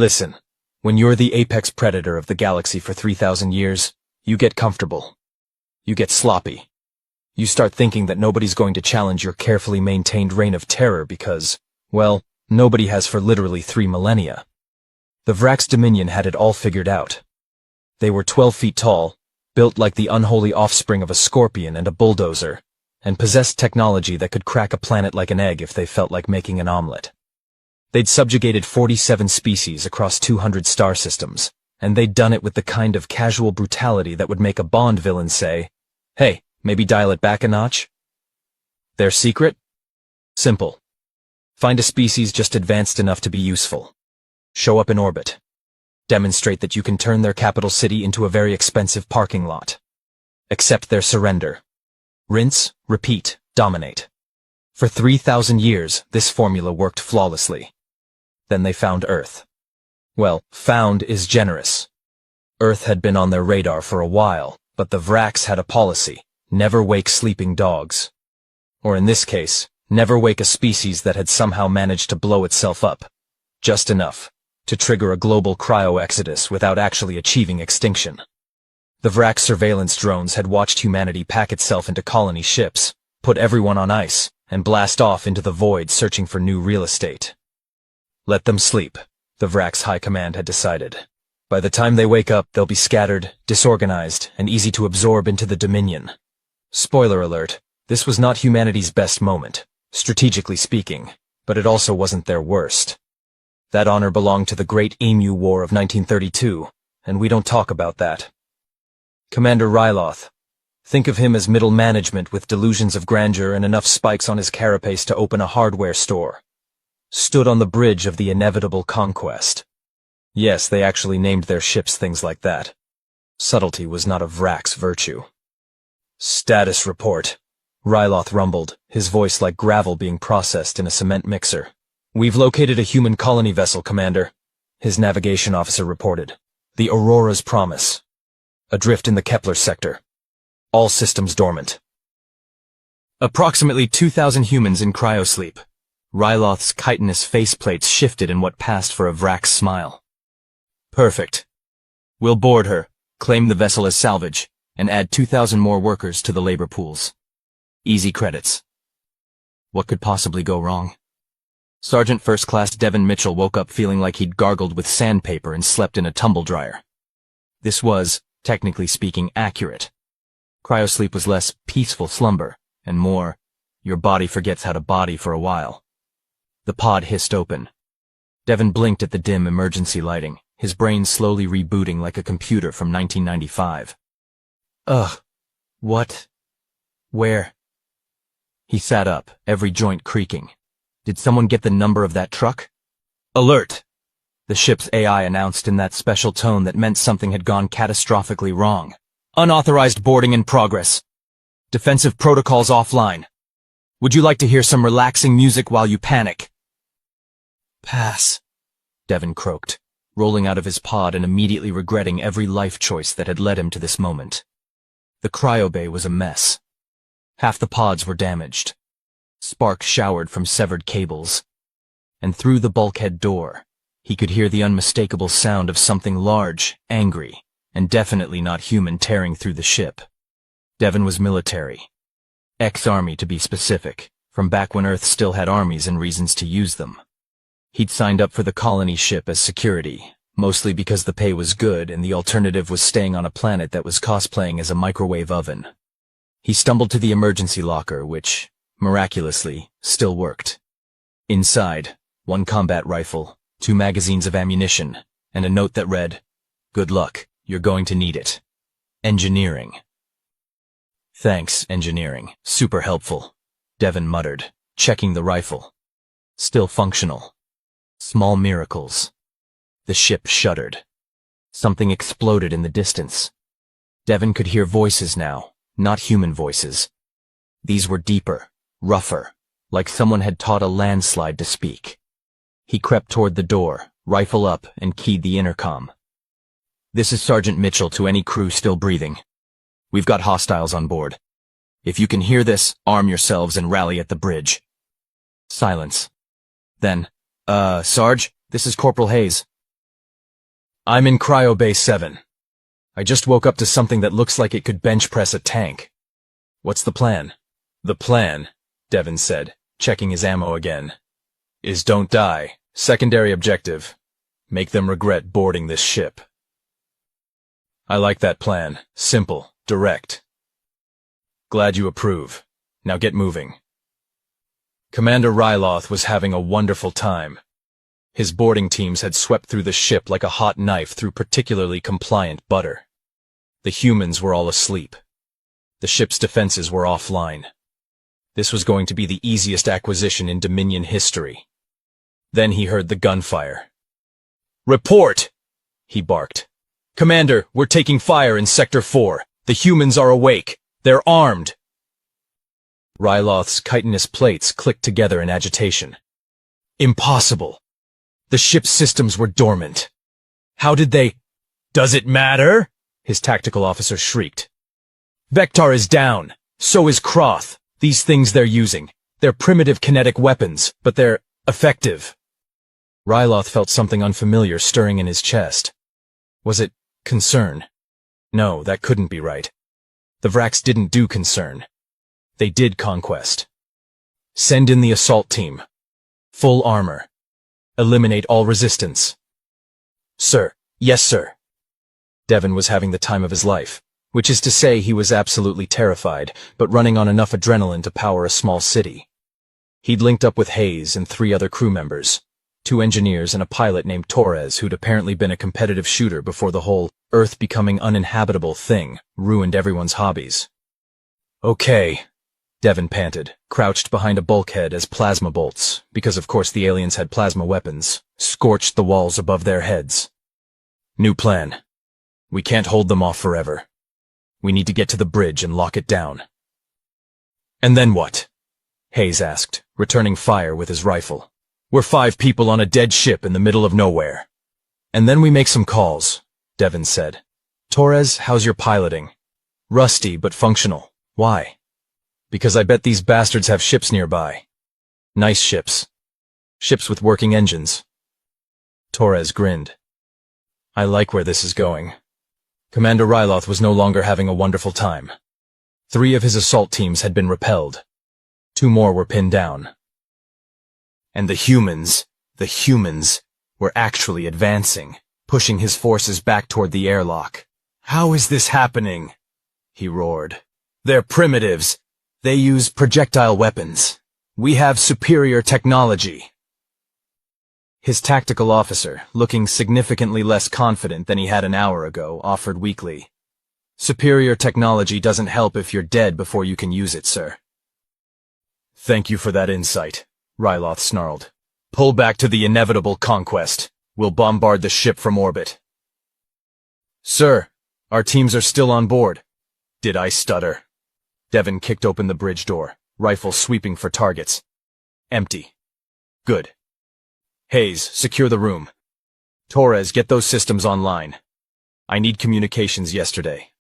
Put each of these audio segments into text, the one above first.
Listen, when you're the apex predator of the galaxy for 3,000 years, you get comfortable. You get sloppy. You start thinking that nobody's going to challenge your carefully maintained reign of terror because, well, nobody has for literally 3 millennia. The Vrax Dominion had it all figured out. They were 12 feet tall, built like the unholy offspring of a scorpion and a bulldozer, and possessed technology that could crack a planet like an egg if they felt like making an omelet. They'd subjugated 47 species across 200 star systems, and they'd done it with the kind of casual brutality that would make a Bond villain say, "Hey, maybe dial it back a notch?" Their secret? Simple. Find a species just advanced enough to be useful. Show up in orbit. Demonstrate that you can turn their capital city into a very expensive parking lot. Accept their surrender. Rinse, repeat, dominate. For 3,000 years, this formula worked flawlessly. Then they found Earth. Well, found is generous. Earth had been on their radar for a while, but the Vrax had a policy: never wake sleeping dogs. Or in this case, never wake a species that had somehow managed to blow itself up. Just enough to trigger a global cryo-exodus without actually achieving extinction. The Vrax surveillance drones had watched humanity pack itself into colony ships, put everyone on ice, and blast off into the void searching for new real estate. Let them sleep, the Vrax High Command had decided. By the time they wake up, they'll be scattered, disorganized, and easy to absorb into the Dominion. Spoiler alert, this was not humanity's best moment, strategically speaking, but it also wasn't their worst. That honor belonged to the Great Emu War of 1932, and we don't talk about that. Commander Ryloth. Think of him as middle management with delusions of grandeur and enough spikes on his carapace to open a hardware store. Stood on the bridge of the inevitable conquest. Yes, they actually named their ships things like that. Subtlety was not a Vrax virtue. Status report, Ryloth rumbled, his voice like gravel being processed in a cement mixer. We've located a human colony vessel, Commander, his navigation officer reported. The Aurora's Promise. Adrift in the Kepler sector. All systems dormant. Approximately 2,000 humans in cryosleep. Ryloth's chitinous faceplates shifted in what passed for a Vrax smile. Perfect. We'll board her, claim the vessel as salvage, and add 2,000 more workers to the labor pools. Easy credits. What could possibly go wrong? Sergeant First Class Devin Mitchell woke up feeling like he'd gargled with sandpaper and slept in a tumble dryer. This was, technically speaking, accurate. Cryosleep was less peaceful slumber, and more, your body forgets how to body for a while. The pod hissed open. Devin blinked at the dim emergency lighting, his brain slowly rebooting like a computer from 1995. Ugh. What? Where? He sat up, every joint creaking. Did someone get the number of that truck? Alert! The ship's AI announced in that special tone that meant something had gone catastrophically wrong. Unauthorized boarding in progress. Defensive protocols offline. Would you like to hear some relaxing music while you panic? Pass, Devin croaked, rolling out of his pod and immediately regretting every life choice that had led him to this moment. The cryobay was a mess. Half the pods were damaged. Sparks showered from severed cables. And through the bulkhead door, he could hear the unmistakable sound of something large, angry, and definitely not human tearing through the ship. Devin was military. Ex-army to be specific, from back when Earth still had armies and reasons to use them. He'd signed up for the colony ship as security, mostly because the pay was good and the alternative was staying on a planet that was cosplaying as a microwave oven. He stumbled to the emergency locker, which, miraculously, still worked. Inside, 1 combat rifle, 2 magazines of ammunition, and a note that read, "Good luck, you're going to need it. Engineering." Thanks, engineering. Super helpful, Devin muttered, checking the rifle. Still functional. Small miracles. The ship shuddered. Something exploded in the distance. Devin could hear voices now, not human voices. These were deeper, rougher, like someone had taught a landslide to speak. He crept toward the door, rifle up, and keyed the intercom. "This is Sergeant Mitchell to any crew still breathing. We've got hostiles on board. If you can hear this, arm yourselves and rally at the bridge." Silence. Then, Sarge, this is Corporal Hayes. I'm in Cryo Bay 7. I just woke up to something that looks like it could bench press a tank. What's the plan? The plan, Devon said, checking his ammo again, is don't die. Secondary objective, make them regret boarding this ship. I like that plan. Simple, direct. Glad you approve. Now get moving. Commander Ryloth was having a wonderful time. His boarding teams had swept through the ship like a hot knife through particularly compliant butter. The humans were all asleep. The ship's defenses were offline. This was going to be the easiest acquisition in Dominion history. Then he heard the gunfire. Report! He barked. Commander, we're taking fire in Sector 4. The humans are awake. They're armed. Ryloth's chitinous plates clicked together in agitation. Impossible. The ship's systems were dormant. How did they— Does it matter? His tactical officer shrieked. Vector is down. So is Croth. These things they're using. They're primitive kinetic weapons, but they're effective. Ryloth felt something unfamiliar stirring in his chest. Was it concern? No, that couldn't be right. The Vrax didn't do concern. They did conquest. Send in the assault team. Full armor. Eliminate all resistance. Sir. Yes, sir. Devon was having the time of his life, which is to say he was absolutely terrified, but running on enough adrenaline to power a small city. He'd linked up with Hayes and 3 other crew members, 2 engineers and a pilot named Torres who'd apparently been a competitive shooter before the whole Earth becoming uninhabitable thing ruined everyone's hobbies. Okay, Devon panted, crouched behind a bulkhead as plasma bolts, because of course the aliens had plasma weapons, scorched the walls above their heads. New plan. We can't hold them off forever. We need to get to the bridge and lock it down. And then what? Hayes asked, returning fire with his rifle. We're 5 people on a dead ship in the middle of nowhere. And then we make some calls, Devon said. Torres, how's your piloting? Rusty, but functional. Why? Because I bet these bastards have ships nearby. Nice ships. Ships with working engines. Torres grinned. I like where this is going. Commander Ryloth was no longer having a wonderful time. 3 of his assault teams had been repelled. 2 more were pinned down. And the humans were actually advancing, pushing his forces back toward the airlock. How is this happening? He roared. They're primitives. They use projectile weapons. We have superior technology. His tactical officer, looking significantly less confident than he had an hour ago, offered weakly. Superior technology doesn't help if you're dead before you can use it, sir. Thank you for that insight, Ryloth snarled. Pull back to the inevitable conquest. We'll bombard the ship from orbit. Sir, our teams are still on board. Did I stutter? Devon kicked open the bridge door, rifle sweeping for targets. Empty. Good. Hayes, secure the room. Torres, get those systems online. I need communications yesterday.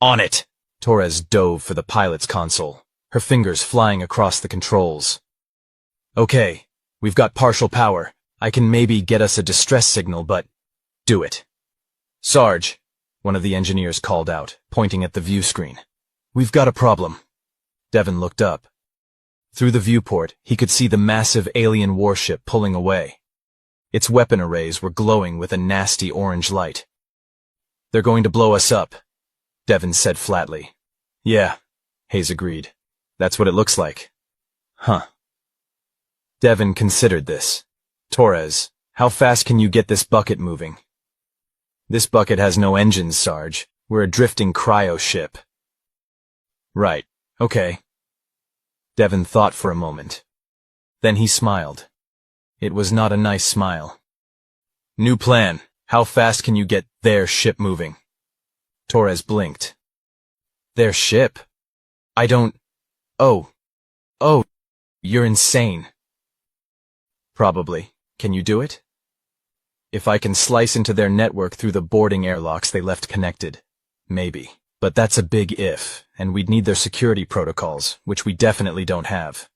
On it! Torres dove for the pilot's console, her fingers flying across the controls. Okay, we've got partial power. I can maybe get us a distress signal, but do it. Sarge, one of the engineers called out, pointing at the view screen. We've got a problem. Devon looked up. Through the viewport, he could see the massive alien warship pulling away. Its weapon arrays were glowing with a nasty orange light. They're going to blow us up, Devon said flatly. Yeah, Hayes agreed. That's what it looks like. Huh. Devon considered this. Torres, how fast can you get this bucket moving? This bucket has no engines, Sarge. We're a drifting cryo ship. Right, okay. Devon thought for a moment. Then he smiled. It was not a nice smile. New plan. How fast can you get their ship moving? Torres blinked. Their ship? I don't— Oh, you're insane. Probably. Can you do it? If I can slice into their network through the boarding airlocks they left connected. Maybe. But that's a big if, and we'd need their security protocols, which we definitely don't have.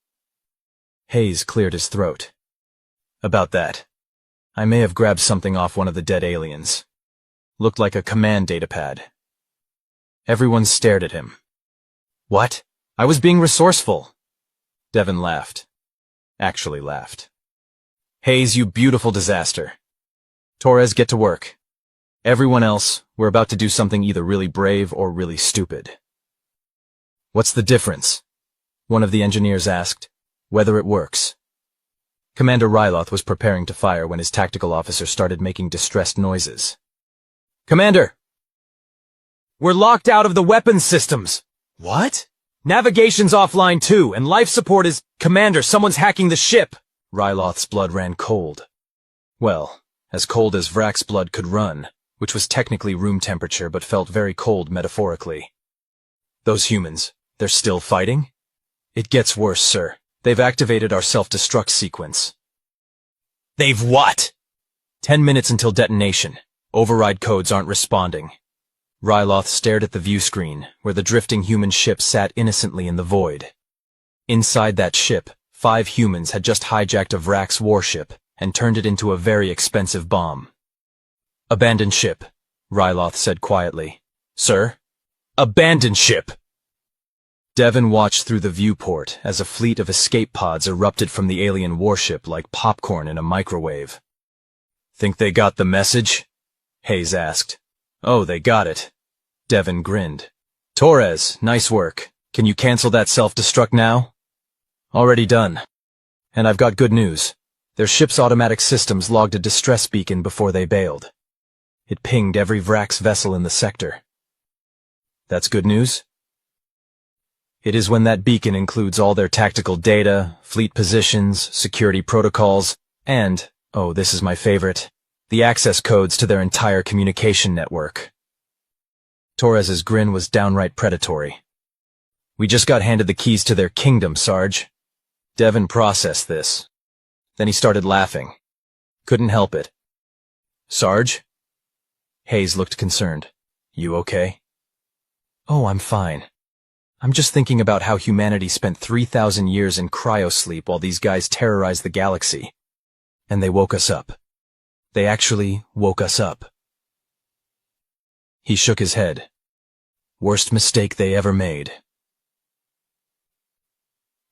Hayes cleared his throat. About that. I may have grabbed something off one of the dead aliens. Looked like a command datapad. Everyone stared at him. What? I was being resourceful. Devon laughed. Actually laughed. Hayes, you beautiful disaster. Torres, get to work. Everyone else, we're about to do something either really brave or really stupid. What's the difference? One of the engineers asked. Whether it works. Commander Ryloth was preparing to fire when his tactical officer started making distressed noises. Commander! We're locked out of the weapons systems. What? Navigation's offline too, and life support is— Commander, someone's hacking the ship! Ryloth's blood ran cold. Well, as cold as Vrax blood could run, which was technically room temperature but felt very cold metaphorically. Those humans, they're still fighting? It gets worse, sir. They've activated our self-destruct sequence. They've what? 10 minutes until detonation. Override codes aren't responding. Ryloth stared at the view screen, where the drifting human ship sat innocently in the void. Inside that ship, 5 humans had just hijacked a Vrax warship and turned it into a very expensive bomb. Abandon ship, Ryloth said quietly. Sir? Abandon ship! Devon watched through the viewport as a fleet of escape pods erupted from the alien warship like popcorn in a microwave. Think they got the message? Hayes asked. Oh, they got it. Devon grinned. Torres, nice work. Can you cancel that self-destruct now? Already done. And I've got good news. Their ship's automatic systems logged a distress beacon before they bailed. It pinged every Vrax vessel in the sector. That's good news? It is when that beacon includes all their tactical data, fleet positions, security protocols, and, oh, this is my favorite, the access codes to their entire communication network. Torres's grin was downright predatory. We just got handed the keys to their kingdom, Sarge. Devon processed this. Then he started laughing. Couldn't help it. Sarge? Hayes looked concerned. You okay? Oh, I'm fine. I'm just thinking about how humanity spent 3,000 years in cryosleep while these guys terrorized the galaxy. And they woke us up. They actually woke us up. He shook his head. Worst mistake they ever made.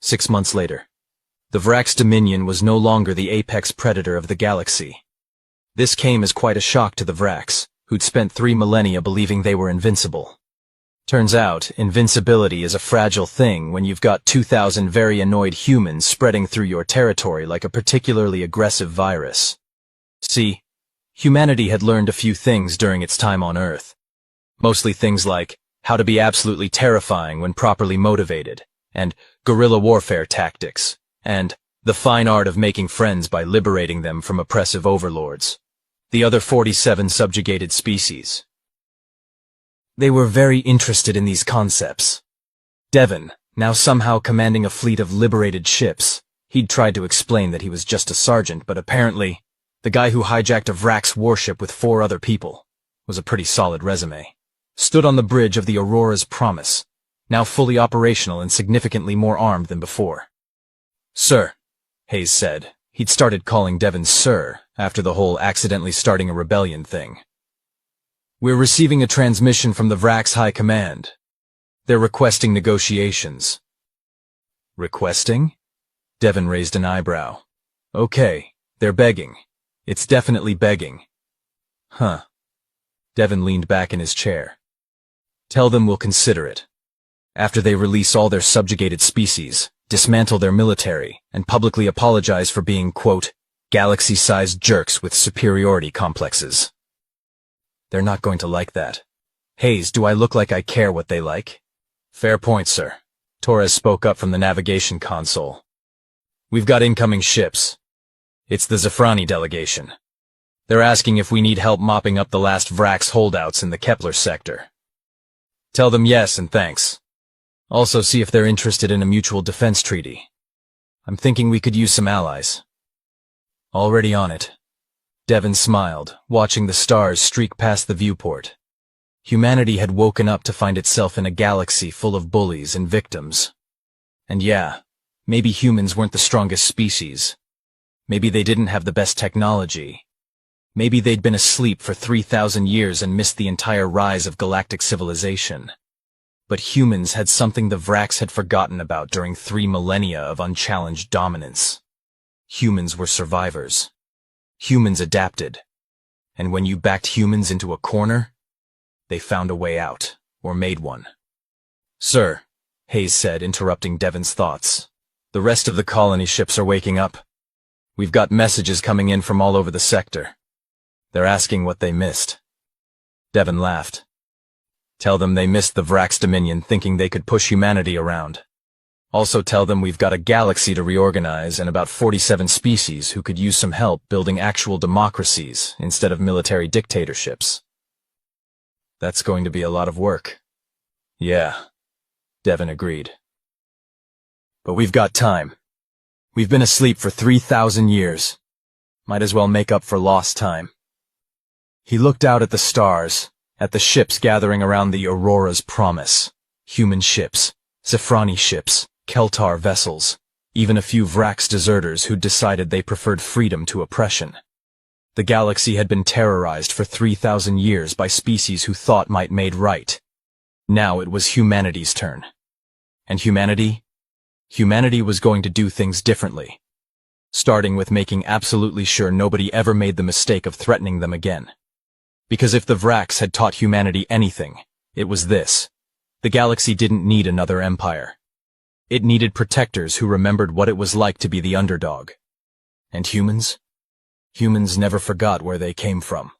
6 months later. The Vrax Dominion was no longer the apex predator of the galaxy. This came as quite a shock to the Vrax, who'd spent 3 millennia believing they were invincible. Turns out, invincibility is a fragile thing when you've got 2,000 very annoyed humans spreading through your territory like a particularly aggressive virus. See, humanity had learned a few things during its time on Earth. Mostly things like how to be absolutely terrifying when properly motivated, and guerrilla warfare tactics, and the fine art of making friends by liberating them from oppressive overlords. The other 47 subjugated species. They were very interested in these concepts. Devon, now somehow commanding a fleet of liberated ships, he'd tried to explain that he was just a sergeant, but apparently, the guy who hijacked a Vrax warship with 4 other people was a pretty solid resume. Stood on the bridge of the Aurora's Promise, now fully operational and significantly more armed than before. Sir, Hayes said. He'd started calling Devon Sir after the whole accidentally starting a rebellion thing. We're receiving a transmission from the Vrax High Command. They're requesting negotiations. Requesting? Devon raised an eyebrow. Okay, they're begging. It's definitely begging. Huh. Devon leaned back in his chair. Tell them we'll consider it. After they release all their subjugated species, dismantle their military, and publicly apologize for being, quote, galaxy-sized jerks with superiority complexes. They're not going to like that. Hayes, do I look like I care what they like? Fair point, sir. Torres spoke up from the navigation console. We've got incoming ships. It's the Zafrani delegation. They're asking if we need help mopping up the last Vrax holdouts in the Kepler sector. Tell them yes and thanks. Also see if they're interested in a mutual defense treaty. I'm thinking we could use some allies. Already on it. Devon smiled, watching the stars streak past the viewport. Humanity had woken up to find itself in a galaxy full of bullies and victims. And yeah, maybe humans weren't the strongest species. Maybe they didn't have the best technology. Maybe they'd been asleep for 3,000 years and missed the entire rise of galactic civilization. But humans had something the Vrax had forgotten about during 3 millennia of unchallenged dominance. Humans were survivors. Humans adapted. And when you backed humans into a corner, they found a way out, or made one. "Sir," Hayes said, interrupting Devon's thoughts, "the rest of the colony ships are waking up. We've got messages coming in from all over the sector. They're asking what they missed." Devon laughed. "Tell them they missed the Vrax Dominion thinking they could push humanity around. Also tell them we've got a galaxy to reorganize and about 47 species who could use some help building actual democracies instead of military dictatorships." "That's going to be a lot of work." "Yeah," Devon agreed. "But we've got time. We've been asleep for 3,000 years. Might as well make up for lost time." He looked out at the stars, at the ships gathering around the Aurora's promise. Human ships, Zephrani ships, Keltar vessels, even a few Vrax deserters who'd decided they preferred freedom to oppression. The galaxy had been terrorized for 3,000 years by species who thought might made right. Now it was humanity's turn. And humanity was going to do things differently. Starting with making absolutely sure nobody ever made the mistake of threatening them again. Because if the Vrax had taught humanity anything, it was this: the galaxy didn't need another empire. It needed protectors who remembered what it was like to be the underdog. And humans? Humans never forgot where they came from.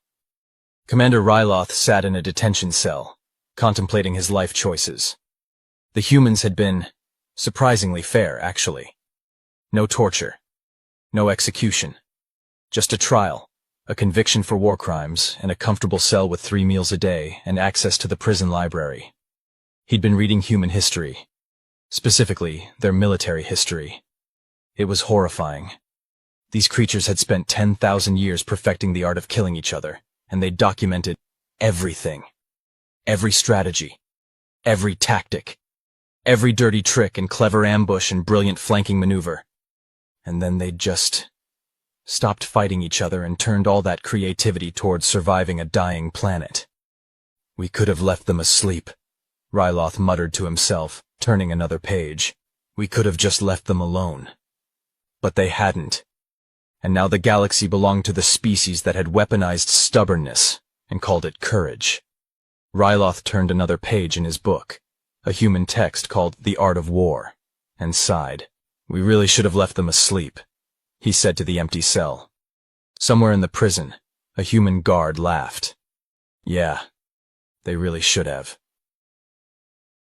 Commander Ryloth sat in a detention cell, contemplating his life choices. The humans had been surprisingly fair, actually. No torture. No execution. Just a trial. A conviction for war crimes, and a comfortable cell with 3 meals a day and access to the prison library. He'd been reading human history, specifically their military history. It was horrifying. These creatures had spent 10,000 years perfecting the art of killing each other, and they documented everything. Every strategy. Every tactic. Every dirty trick and clever ambush and brilliant flanking maneuver. And then they'd just stopped fighting each other and turned all that creativity towards surviving a dying planet. "We could have left them asleep," Ryloth muttered to himself, turning another page. "We could have just left them alone." But they hadn't. And now the galaxy belonged to the species that had weaponized stubbornness and called it courage. Ryloth turned another page in his book, a human text called The Art of War, and sighed. "We really should have left them asleep," he said to the empty cell. Somewhere in the prison, a human guard laughed. "Yeah, they really should have."